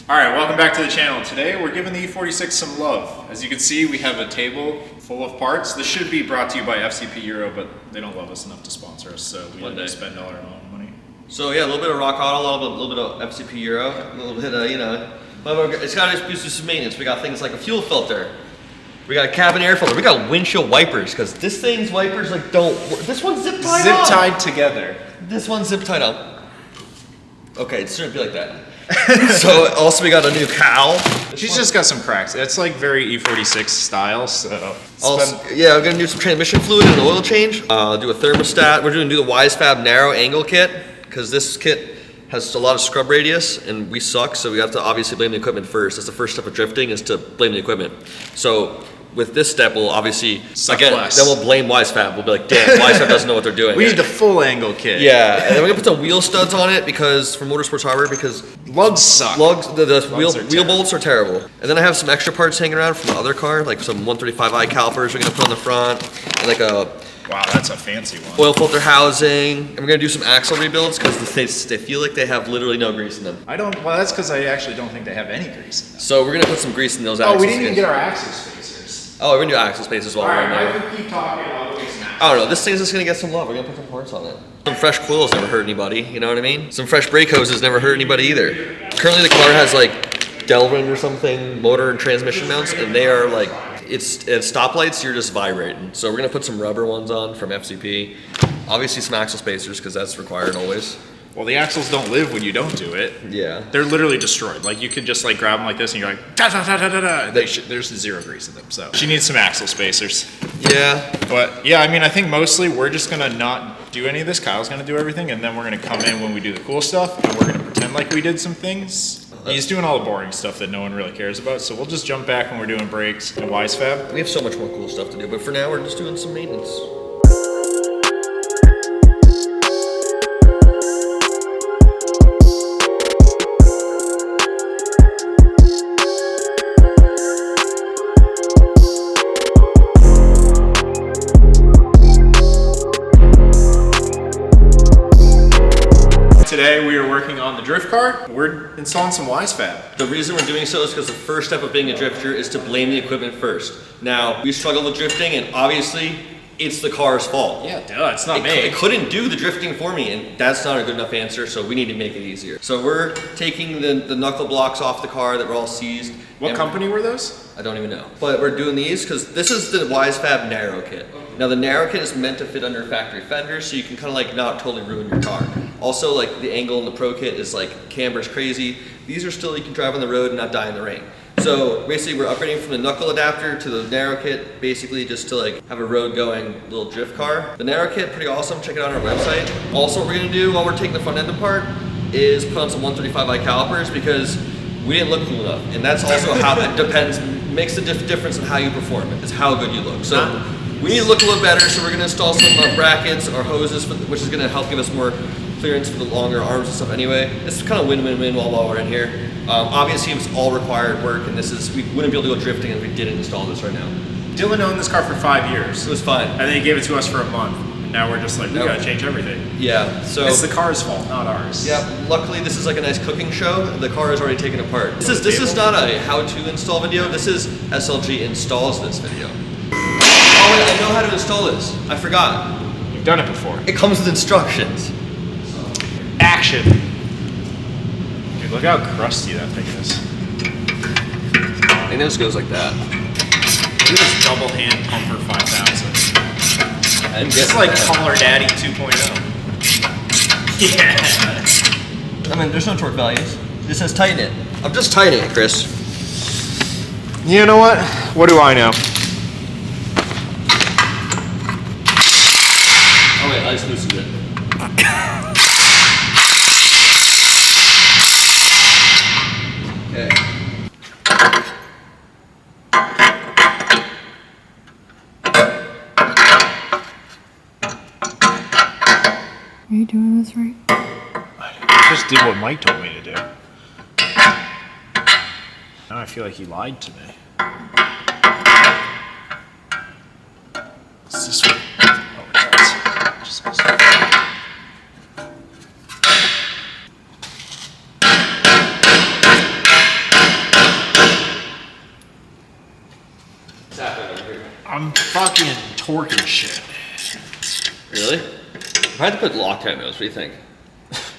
Alright, welcome back to the channel. Today we're giving the E46 some love. As you can see, we have a table full of parts. This should be brought to you by FCP Euro, but they don't love us enough to sponsor us, so we had to spend all our own money. So yeah, a little bit of Rock Auto, a little bit of FCP Euro, a little bit of, but it's got to do some maintenance. We got things like a fuel filter. We got a cabin air filter. We got windshield wipers, because this thing's wipers don't work. This one's zip tied up. Zip tied together. This one's zip tied up. Okay, it shouldn't be like that. So also we got a new cowl. She's just got some cracks. It's like very E46 style, so. Also, yeah, we're gonna do some transmission fluid and an oil change. Do a thermostat. We're gonna do the Wisefab narrow angle kit, because this kit has a lot of scrub radius and we suck, so we have to obviously blame the equipment first. That's the first step of drifting, is to blame the equipment. So with this step, we'll obviously, then we'll blame Wisefab. We'll be like, damn, Wisefab doesn't know what they're doing. We need the full angle kit. Yeah, and then we're gonna put some wheel studs on it because for Motorsports Harbor, because lugs suck. The wheel bolts are terrible. And then I have some extra parts hanging around from the other car, like some 135i calipers we're gonna put on the front, and like a wow, that's a fancy one. Oil filter housing, and we're gonna do some axle rebuilds because they feel like they have literally no grease in them. Well, that's because I actually don't think they have any grease in them. So we're gonna put some grease in those axles. Oh, we didn't even get our axle spacers. Oh, we're gonna do axle space as well. All right, I can keep talking. I'll do some I don't know, this thing's just gonna get some love. We're gonna put some parts on it. Some fresh coils never hurt anybody, you know what I mean? Some fresh brake hoses never hurt anybody either. Currently the car has like Delrin or something, motor and transmission mounts, and they are like, it's at stoplights, you're just vibrating. So we're gonna put some rubber ones on from FCP. Obviously some axle spacers, because that's required always. Well, the axles don't live when you don't do it. Yeah. They're literally destroyed. Like, you could just like grab them like this and you're like, da da da da da da. There's zero grease in them, so. She needs some axle spacers. Yeah. But yeah, I mean, I think mostly we're just gonna not do any of this. Kyle's gonna do everything, and then we're gonna come in when we do the cool stuff, and we're gonna pretend like we did some things. He's doing all the boring stuff that no one really cares about, so we'll just jump back when we're doing brakes and Wisefab. We have so much more cool stuff to do, but for now we're just doing some maintenance. Today we are working on the drift car. We're installing some Wisefab. The reason we're doing so is because the first step of being a drifter is to blame the equipment first. Now, we struggle with drifting, and obviously it's the car's fault. Yeah, duh, it's not me. It couldn't do the drifting for me, and that's not a good enough answer, so we need to make it easier. So we're taking the knuckle blocks off the car that were all seized. What company were those? I don't even know. But we're doing these because this is the Wisefab narrow kit. Now the narrow kit is meant to fit under factory fenders, so you can kind of like not totally ruin your car. Also, like the angle in the Pro kit is like camber's crazy. These are still, you can drive on the road and not die in the rain. So basically we're upgrading from the knuckle adapter to the narrow kit, basically just to like have a road going little drift car. The narrow kit, pretty awesome, check it out on our website. Also what we're gonna do while we're taking the front end apart is put on some 135i calipers, because we didn't look cool enough. And that's also how it depends, makes the difference in how you perform it, is how good you look. So we need to look a little better, so we're gonna install some brackets or hoses, which is gonna help give us more clearance for the longer arms and stuff anyway. It's kind of win-win-win while we're in here. Obviously it's all required work, and we wouldn't be able to go drifting if we didn't install this right now. Dylan owned this car for 5 years. It was fine. And then he gave it to us for a month. And now we're just like, we gotta change everything. Yeah, so. It's the car's fault, not ours. Yeah, luckily this is like a nice cooking show. The car is already taken apart. This is not a how-to install video. This is SLG installs this video. Oh wait, I know how to install this. I forgot. You've done it before. It comes with instructions. Action. Dude, look how crusty that thing is. I think this goes like that. Look at this double hand pumper 5000. It's like Caller Daddy 2.0. Yeah. I mean, there's no torque values. This says tighten it. I'm just tightening it, Chris. You know what? What do I know? Oh wait, I just loosened it. Okay. Are you doing this right? I just did what Mike told me to do. Now I feel like he lied to me. Is this what? Oh, it does. Just I'm fucking torquing shit. Really? If I had to put Loctite in those, what do you think?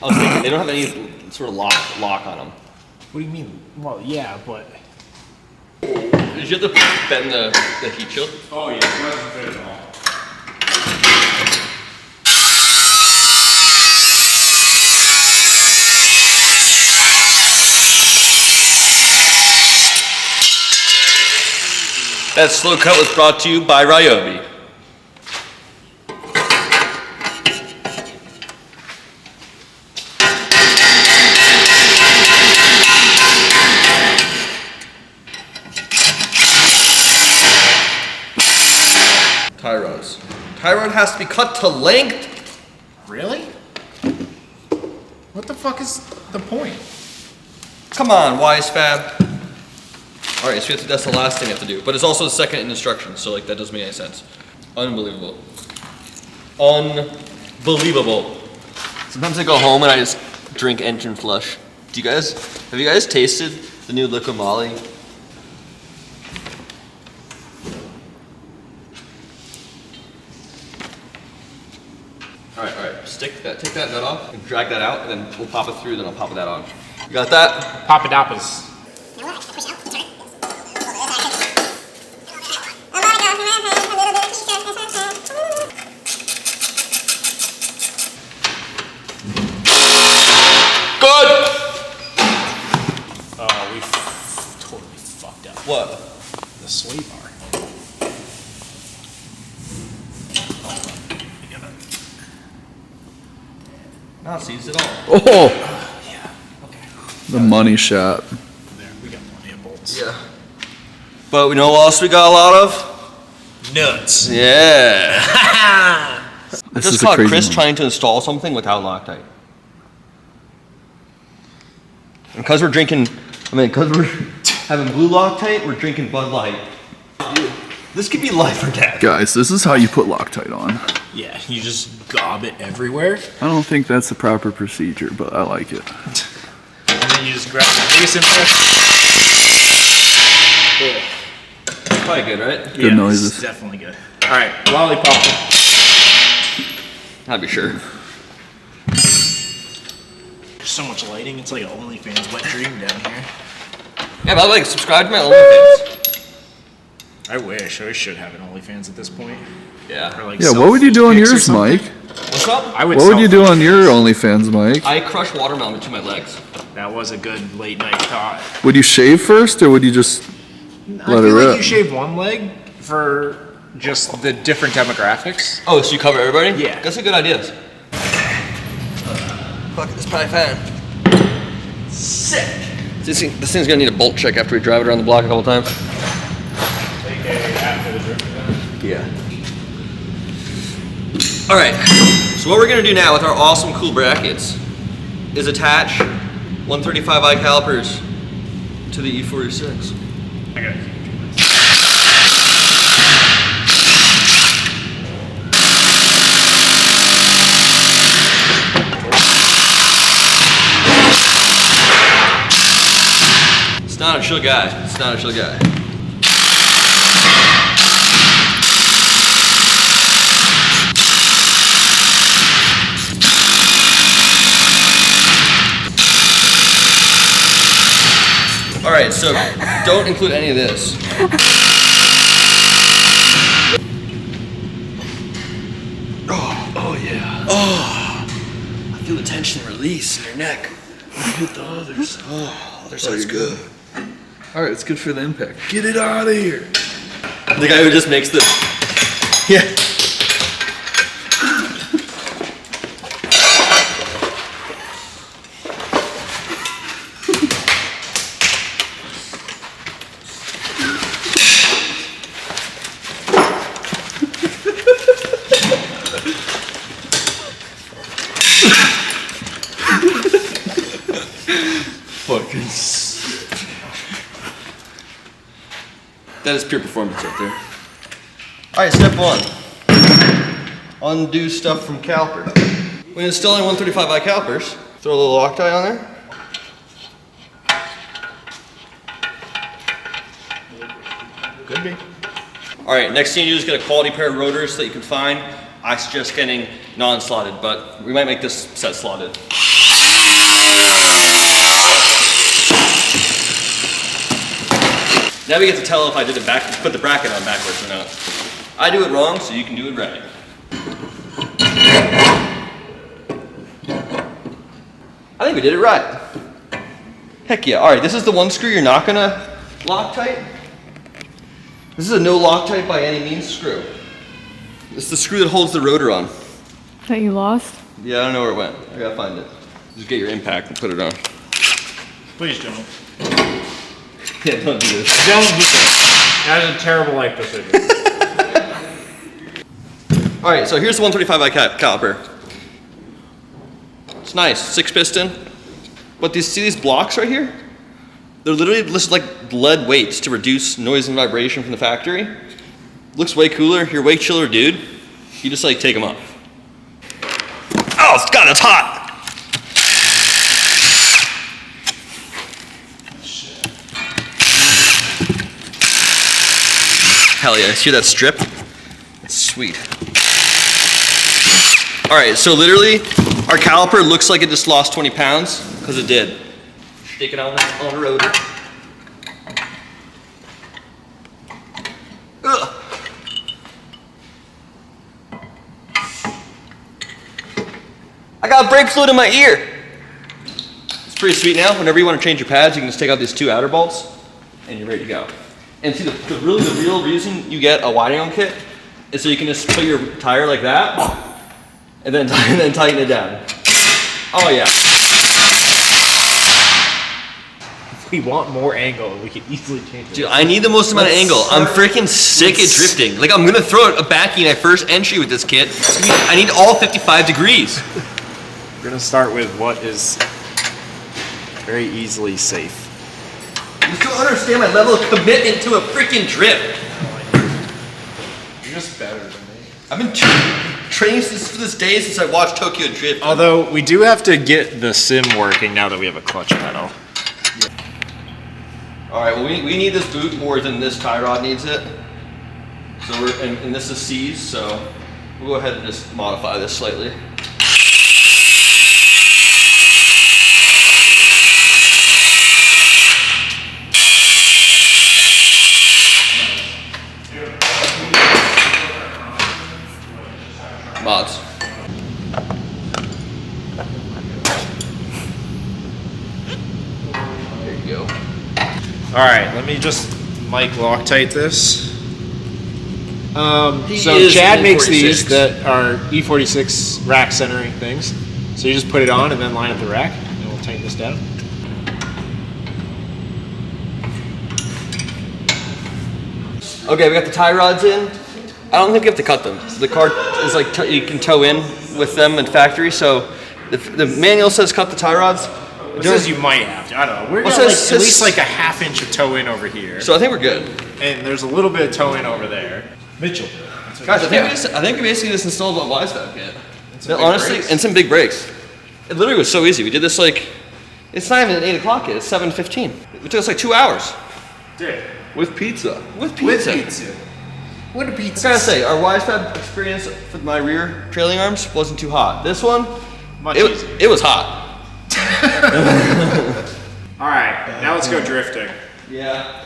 I was thinking, they don't have any sort of lock on them. What do you mean? Well, yeah, but... Did you have to bend the heat shield? Oh yeah, it doesn't fit at all. That slow cut was brought to you by Ryobi. Tie rods. Tie rod has to be cut to length. Really? What the fuck is the point? Come on, Wisefab. Alright, so that's the last thing you have to do. But it's also the second in instructions, so like that doesn't make any sense. Unbelievable. Unbelievable. Sometimes I go home and I just drink engine flush. Have you guys tasted the new Liquid Molly? Alright, take that nut off and drag that out, and then we'll pop it through, then I'll pop that on. You got that? Papadoppas. Good! Oh, we totally fucked up. What? The sway bar. Not seized at all. Oh, Yeah, okay. the money shot. There, we got plenty of bolts. Yeah. But we know what else we got a lot of? Nuts. Yeah. This Just is a caught crazy Chris one. trying to install something without Loctite. And because we're having blue Loctite, we're drinking Bud Light. Dude, this could be life or death. Guys, this is how you put Loctite on. Yeah, you just gob it everywhere, I don't think that's the proper procedure, but I like it. and then you just grab the biggest impression. Probably good, right? Good noises. It's definitely good. All right, lollipop. I'll be sure. There's so much lighting. It's like an OnlyFans wet dream down here. Yeah, by the way, subscribe to my OnlyFans. I wish. I should have an OnlyFans at this point. Yeah. Or like Yeah, what would you do on self-pics or yours, something. Mike? What's up? I would. What would you do self- on your OnlyFans, Mike? I crush watermelon between my legs. That was a good late night thought. Would you shave first, or would you just I let it feel like rip? you shave one leg for just the different demographics. Oh, so you cover everybody? Yeah. That's a good idea. Fuck, this probably fan. Sick. This thing's gonna need a bolt check after we drive it around the block a couple times. After the drip. Yeah. All right. So what we're gonna do now with our awesome cool brackets is attach 135i calipers to the E46. I got it. It's not a chill guy. It's not a chill guy. All right, so don't include any of this. Oh yeah. Oh, I feel the tension release in your neck. Hit the others. Oh, other side's good. All right, it's good for the impact. Get it out of here. The guy who just makes the yeah. Fucking. That is pure performance right there. All right, step one. Undo stuff from caliper. When installing 135i calipers, throw a little Loctite on there. Could be. All right, next thing you do is get a quality pair of rotors that you can find. I suggest getting non-slotted, but we might make this set slotted. Now we get to tell if I did it back, put the bracket on backwards or not. I do it wrong, so you can do it right. I think we did it right. Heck yeah. All right, this is the one screw you're not gonna Loctite. This is a no Loctite by any means screw. It's the screw that holds the rotor on. That you lost? Yeah, I don't know where it went. I gotta find it. Just get your impact and put it on. Please don't. Yeah, don't do this. Don't do that. That is a terrible life decision. All right, so here's the 135i caliper. It's nice, 6 piston. But see these blocks right here? They're literally just like lead weights to reduce noise and vibration from the factory. Looks way cooler. You're a way chiller dude. You just like take them off. Oh, God, it's hot. Hell yeah, see that strip? It's sweet. All right, so literally, our caliper looks like it just lost 20 pounds, because it did. Stick it on the rotor. Ugh. I got brake fluid in my ear. It's pretty sweet now. Whenever you want to change your pads, you can just take out these 2 outer bolts, and you're ready to go. And see, the real reason you get a wide angle kit is so you can just put your tire like that, and then tighten it down. Oh yeah. If we want more angle, we can easily change it. Dude, I need the most amount of angle. I'm freaking sick at drifting. Like, I'm gonna throw a backing at first entry with this kit. I need all 55 degrees. We're gonna start with what is very easily safe. You still understand my level of commitment to a freaking drift. You're just better than me. I've been training for this day since I watched Tokyo Drift. Although we do have to get the sim working now that we have a clutch pedal. All right, well, we need this boot more than this tie rod needs it. So and this is C's, so we'll go ahead and just modify this slightly. Mods. There you go. All right, let me just mic Loctite this. So Chad makes these that are E46 rack centering things. So you just put it on and then line up the rack, and we'll tighten this down. Okay, we got the tie rods in. I don't think you have to cut them. The car is like, you can tow in with them in factory, so the manual says cut the tie rods. It says you might have to. I don't know. We're Well, gonna says- at least like a ½ inch of toe in over here. So I think we're good. And there's a little bit of toe in over there. Mitchell. Guys, I think we basically just installed a Wisefab kit. some big Honestly, brakes. and some big brakes. It literally was so easy. We did this like, it's not even 8 o'clock yet, it's 7:15. It took us like 2 hours. Dude. With pizza. With pizza. What a I pizza. gotta say, our Wisefab experience with my rear trailing arms wasn't too hot. This one, Much easier. it was hot. All right, now let's go drifting. Yeah.